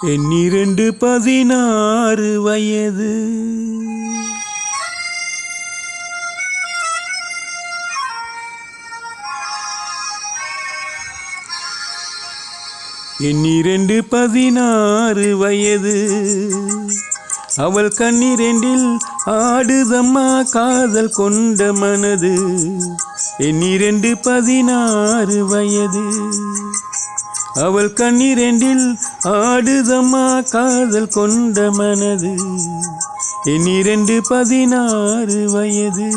12 16 வயது. எண்ணிரண்டு 16 வயது. அவள் கண்ணிரண்டில் ஆடுதம்மா காதல் கொண்ட மனது. எண்ணிரண்டு 16 வயது. அவள் கண்ணிரண்டில் ஆடுதம்மா காதல் கொண்ட மனது. எண்ணிரண்டு 16 வயது.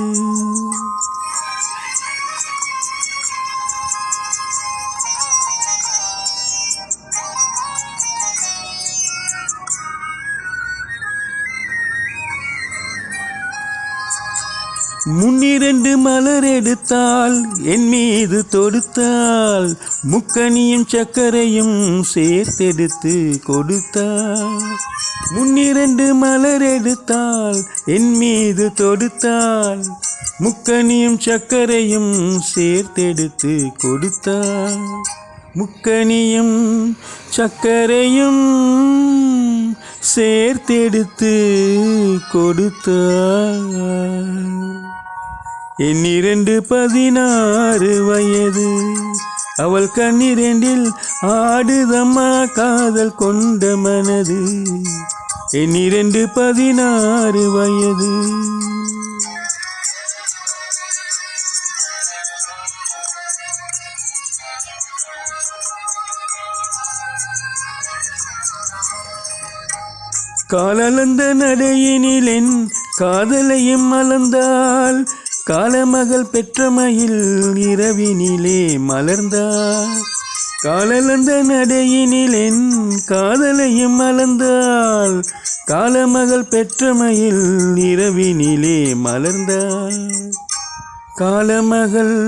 முன்னிரண்டு மலர் எடுத்தால் என் மீது தொடுத்தால் முக்கனியும் சர்க்கரையும் சேர்த்தெடுத்து கொடுத்தாள். முன்னிரண்டு மலர் எடுத்தால் என் மீது தொடுத்தால் முக்கனியும் சர்க்கரையும் சேர்த்தெடுத்து கொடுத்தாள். முக்கனியும் சர்க்கரையும் சேர்த்தெடுத்து கொடுத்தாள். எண்ணிரண்டு 16 வயது. அவள் கண்ணிரண்டில் ஆடுதம்மா காதல் கொண்ட மனது. எண்ணிரண்டு 16 வயது. காலளந்த நடையினில் என் காதலையும் மலர்ந்தாள். காலமகள் பெற்ற மயில் இரவினிலே மலர்ந்தாள். காலளந்த நடையினில் என் காதலையும் மலர்ந்தாள். காலமகள் பெற்ற மயில் இரவினிலே மலர்ந்தாள். காலமகள்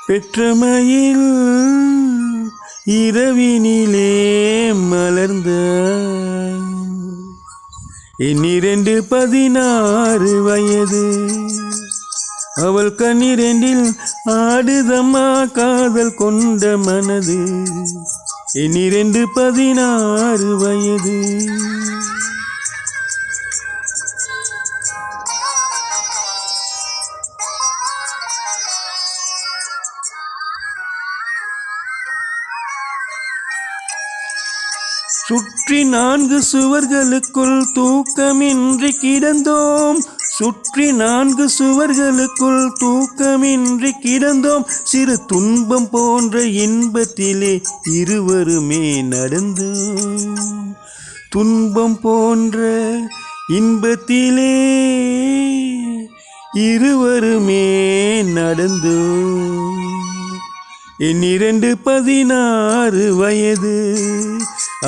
பெற்ற மயில் இரவினிலே மலர்ந்தாள். எண்ணிரண்டு 16 வயது. அவள் கண்ணிரண்டில் ஆடுதம்மா காதல் கொண்ட மனது. எண்ணிரண்டு 16 வயது. சுற்றி 4 சுவர்களுக்குள் தூக்கமின்றி கிடந்தோம். சுற்றி 4 சுவர்களுக்குள் தூக்கமின்றி கிடந்தோம். சிறு துன்பம் போன்ற இன்பத்திலே இருவருமே நடந்தோம். துன்பம் போன்ற இன்பத்திலே இருவருமே நடந்தோம். எண்ணிரண்டு 16 வயது.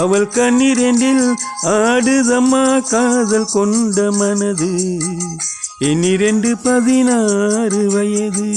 அவள் கண்ணிரண்டில் ஆடுதம்மா காதல் கொண்ட மனது. எண்ணிரண்டு 16 வயது.